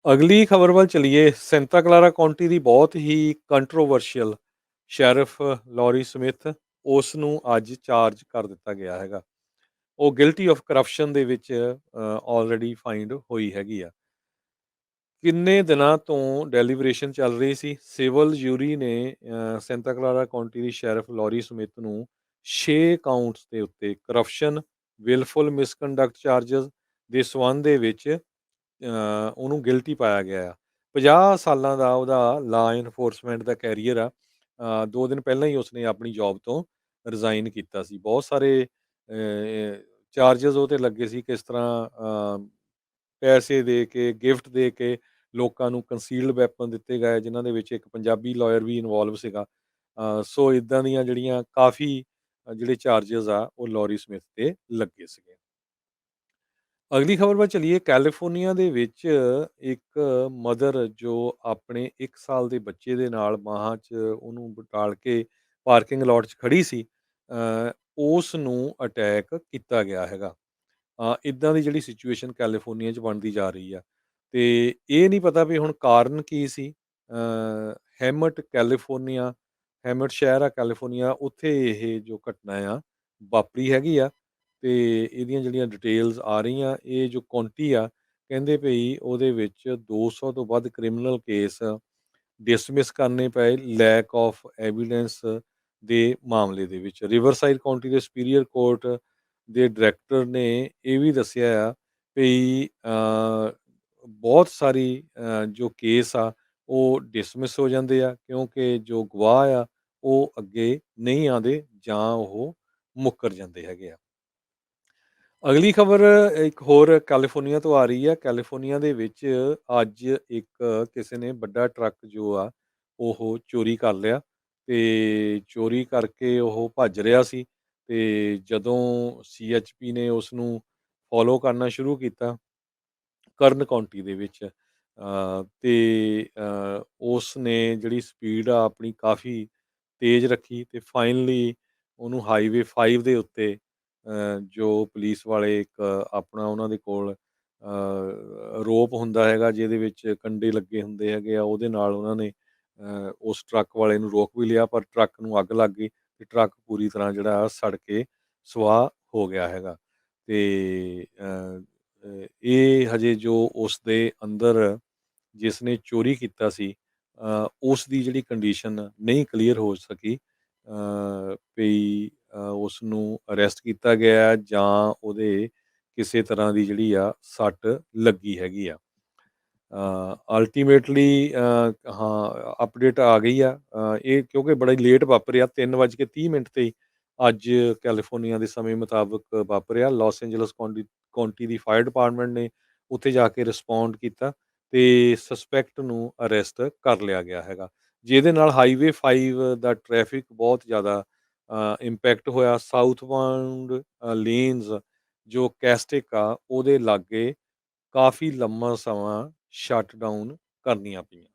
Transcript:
ਅਗਲੀ ਖਬਰ ਵੱਲ ਚਲੀਏ। ਸੈਂਟਾ ਕਲਾਰਾ ਕਾਉਂਟੀ ਦੀ ਬਹੁਤ ਹੀ ਕੰਟਰੋਵਰਸ਼ੀਅਲ ਸ਼ੈਰਿਫ ਲੌਰੀ ਸਮਿਥ, ਉਸ ਨੂੰ ਅੱਜ ਚਾਰਜ ਕਰ ਦਿੱਤਾ ਗਿਆ ਹੈਗਾ। ਉਹ ਗਿਲਟੀ ਆਫ ਕਰਪਸ਼ਨ ਦੇ ਵਿੱਚ ਆਲਰੇਡੀ ਫਾਈਂਡ ਹੋਈ ਹੈਗੀ ਆ। ਕਿੰਨੇ ਦਿਨਾਂ ਤੋਂ ਡੈਲੀਬਰੇਸ਼ਨ ਚੱਲ ਰਹੀ ਸੀ। ਸਿਵਲ ਜੂਰੀ ਨੇ ਸੈਂਟਾ ਕਲਾਰਾ ਕਾਉਂਟੀ ਦੀ ਸ਼ੈਰਿਫ ਲੌਰੀ ਸਮਿਥ ਨੂੰ 6 ਕਾਊਂਟਸ ਦੇ ਉੱਤੇ ਕਰਪਸ਼ਨ, ਵਿਲਫੁਲ ਮਿਸਕੰਡਕਟ ਚਾਰਜਸ ਦੇ ਸੰਬੰਧ ਦੇ ਵਿੱਚ ਉਹਨੂੰ ਗਿਲਟੀ ਪਾਇਆ ਗਿਆ ਆ। 50 ਸਾਲਾਂ ਦਾ ਉਹਦਾ ਲਾ ਇਨਫੋਰਸਮੈਂਟ ਦਾ ਕੈਰੀਅਰ ਆ। 2 ਦਿਨ ਪਹਿਲਾਂ ਹੀ ਉਸਨੇ ਆਪਣੀ ਜੌਬ ਤੋਂ ਰਿਜ਼ਾਈਨ ਕੀਤਾ ਸੀ। ਬਹੁਤ ਸਾਰੇ ਚਾਰਜਸ ਉਹ 'ਤੇ ਲੱਗੇ ਸੀ। ਕਿਸ ਤਰ੍ਹਾਂ ਪੈਸੇ ਦੇ ਕੇ, ਗਿਫਟ ਦੇ ਕੇ ਲੋਕਾਂ ਨੂੰ ਕੰਸੀਲਡ ਵੈਪਨ ਦਿੱਤੇ ਗਏ, ਜਿਨ੍ਹਾਂ ਦੇ ਵਿੱਚ ਇੱਕ ਪੰਜਾਬੀ ਲਾਇਰ ਵੀ ਇਨਵੋਲਵ ਸੀਗਾ। ਸੋ ਇੱਦਾਂ ਦੀਆਂ ਜਿਹੜੀਆਂ ਕਾफ़ੀ ਜਿਹੜੇ ਚਾਰਜਸ ਆ, ਉਹ ਲੌਰੀ ਸਮਿਥ 'ਤੇ ਲੱਗੇ ਸੀਗੇ। ਅਗਲੀ ਖਬਰ ਵੱਲ ਚਲੀਏ। ਕੈਲੀਫੋਰਨੀਆ ਦੇ ਵਿੱਚ ਇੱਕ ਮਦਰ ਜੋ ਆਪਣੇ 1 ਸਾਲ ਦੇ ਬੱਚੇ ਦੇ ਨਾਲ ਬਾਹਾਂ 'ਚ ਉਹਨੂੰ ਬਿਠਾਲ ਕੇ ਪਾਰਕਿੰਗ ਲੋਟ 'ਚ ਖੜੀ ਸੀ, ਉਸ ਨੂੰ ਅਟੈਕ ਕੀਤਾ ਗਿਆ ਹੈਗਾ। ਇੱਦਾਂ ਦੀ ਜਿਹੜੀ ਸਿਚੁਏਸ਼ਨ ਕੈਲੀਫੋਰਨੀਆ 'ਚ ਬਣਦੀ ਜਾ ਰਹੀ ਆ, ਅਤੇ ਇਹ ਨਹੀਂ ਪਤਾ ਵੀ ਹੁਣ ਕਾਰਨ ਕੀ ਸੀ। ਹੈਮਟ ਕੈਲੀਫੋਰਨੀਆ, ਹੈਮਟ ਸ਼ਹਿਰ ਆ ਕੈਲੀਫੋਰਨੀਆ, ਉੱਥੇ ਇਹ ਜੋ ਘਟਨਾ ਆ ਵਾਪਰੀ ਹੈਗੀ ਆ। ਅਤੇ ਇਹਦੀਆਂ ਜਿਹੜੀਆਂ ਡਿਟੇਲਸ ਆ ਰਹੀਆਂ, ਇਹ ਜੋ ਕਾਉਂਟੀ ਆ, ਕਹਿੰਦੇ ਭਈ ਉਹਦੇ ਵਿੱਚ 200 ਤੋਂ ਵੱਧ ਕ੍ਰਿਮੀਨਲ ਕੇਸ ਡਿਸਮਿਸ ਕਰਨੇ ਪਏ ਲੈਕ ਆਫ ਐਵੀਡੈਂਸ ਦੇ ਮਾਮਲੇ ਦੇ ਵਿੱਚ। ਰਿਵਰਸਾਈਡ ਕਾਉਂਟੀ ਦੇ ਸੁਪੀਰੀਅਰ ਕੋਰਟ ਦੇ ਡਾਇਰੈਕਟਰ ਨੇ ਇਹ ਵੀ ਦੱਸਿਆ ਆ ਭਈ ਬਹੁਤ ਸਾਰੀ ਜੋ ਕੇਸ ਆ ਉਹ ਡਿਸਮਿਸ ਹੋ ਜਾਂਦੇ ਆ, ਕਿਉਂਕਿ ਜੋ ਗਵਾਹ ਆ ਉਹ ਅੱਗੇ ਨਹੀਂ ਆਉਂਦੇ ਜਾਂ ਉਹ ਮੁੱਕਰ ਜਾਂਦੇ ਹੈਗੇ ਆ। ਅਗਲੀ ਖਬਰ ਇੱਕ ਹੋਰ ਕੈਲੀਫੋਰਨੀਆ ਤੋਂ ਆ ਰਹੀ ਹੈ। ਕੈਲੀਫੋਰਨੀਆ ਦੇ ਵਿੱਚ ਅੱਜ ਇੱਕ ਕਿਸੇ ਨੇ ਵੱਡਾ ਟਰੱਕ ਜੋ ਆ ਉਹ ਚੋਰੀ ਕਰ ਲਿਆ, ਅਤੇ ਚੋਰੀ ਕਰਕੇ ਉਹ ਭੱਜ ਰਿਹਾ ਸੀ। ਅਤੇ ਜਦੋਂ CHP ਨੇ ਉਸ ਨੂੰ ਫੋਲੋ ਕਰਨਾ ਸ਼ੁਰੂ ਕੀਤਾ ਕਰਨ ਕਾਉਂਟੀ ਦੇ ਵਿੱਚ, ਅਤੇ ਉਸ ਨੇ ਜਿਹੜੀ ਸਪੀਡ ਆ ਆਪਣੀ ਕਾफ़ੀ ਤੇਜ਼ ਰੱਖੀ, ਅਤੇ ਫਾਈਨਲੀ ਉਹਨੂੰ ਹਾਈਵੇ 5 ਦੇ ਉੱਤੇ ਜੋ ਪੁਲਿਸ ਵਾਲੇ ਇੱਕ ਆਪਣਾ ਉਹਨਾਂ ਦੇ ਕੋਲ ਰੋਪ ਹੁੰਦਾ ਹੈਗਾ, ਜਿਹਦੇ ਵਿੱਚ ਕੰਡੇ ਲੱਗੇ ਹੁੰਦੇ ਹੈਗੇ ਆ, ਉਹਦੇ ਨਾਲ ਉਹਨਾਂ ਨੇ ਉਸ ਟਰੱਕ ਵਾਲੇ ਨੂੰ ਰੋਕ ਵੀ ਲਿਆ, ਪਰ ਟਰੱਕ ਨੂੰ ਅੱਗ ਲੱਗ ਗਈ ਅਤੇ ਟਰੱਕ ਪੂਰੀ ਤਰ੍ਹਾਂ ਜਿਹੜਾ ਸੜ ਕੇ ਸੁਆਹ ਹੋ ਗਿਆ ਹੈਗਾ। ਅਤੇ ਇਹ ਹਜੇ ਜੋ ਉਸ ਦੇ ਅੰਦਰ ਜਿਸ ਨੇ ਚੋਰੀ ਕੀਤਾ ਸੀ, ਉਸ ਦੀ ਜਿਹੜੀ ਕੰਡੀਸ਼ਨ ਨਹੀਂ ਕਲੀਅਰ ਹੋ ਸਕੀ ਵੀ ਉਸ ਨੂੰ ਅਰੈਸਟ ਕੀਤਾ ਗਿਆ ਜਾਂ ਉਹਦੇ ਕਿਸੇ ਤਰ੍ਹਾਂ ਦੀ ਜਿਹੜੀ ਆ ਸੱਟ ਲੱਗੀ ਹੈਗੀ ਆ। ਅਲਟੀਮੇਟਲੀ ਹਾਂ, ਅਪਡੇਟ ਆ ਗਈ ਆ। ਇਹ ਕਿਉਂਕਿ ਬੜਾ ਹੀ ਲੇਟ ਵਾਪਰਿਆ, 3:30 'ਤੇ ਹੀ ਅੱਜ ਕੈਲੀਫੋਰਨੀਆ ਦੇ ਸਮੇਂ ਮੁਤਾਬਕ ਵਾਪਰਿਆ। ਲਾਸ ਏਂਜਲਸ ਕਾਉਂਟੀ ਦੀ ਫਾਇਰ ਡਿਪਾਰਟਮੈਂਟ ਨੇ ਉੱਥੇ ਜਾ ਕੇ ਰਿਸਪੌਂਡ ਕੀਤਾ ਅਤੇ ਸਸਪੈਕਟ ਨੂੰ ਅਰੈਸਟ ਕਰ ਲਿਆ ਗਿਆ ਹੈਗਾ, ਜਿਹਦੇ ਨਾਲ ਹਾਈਵੇ 5 ਦਾ ਟ੍ਰੈਫਿਕ ਬਹੁਤ ਜ਼ਿਆਦਾ ਇੰਪੈਕਟ ਹੋਇਆ। ਸਾਊਥ ਬਾਉਂਡ ਲੇਨਸ ਜੋ ਕੈਸਟਿਕ ਆ, ਉਹਦੇ ਲਾਗੇ ਕਾਫ਼ੀ ਲੰਮਾ ਸਮਾਂ ਸ਼ਟ ਡਾਊਨ ਕਰਨੀਆਂ ਪਈਆਂ।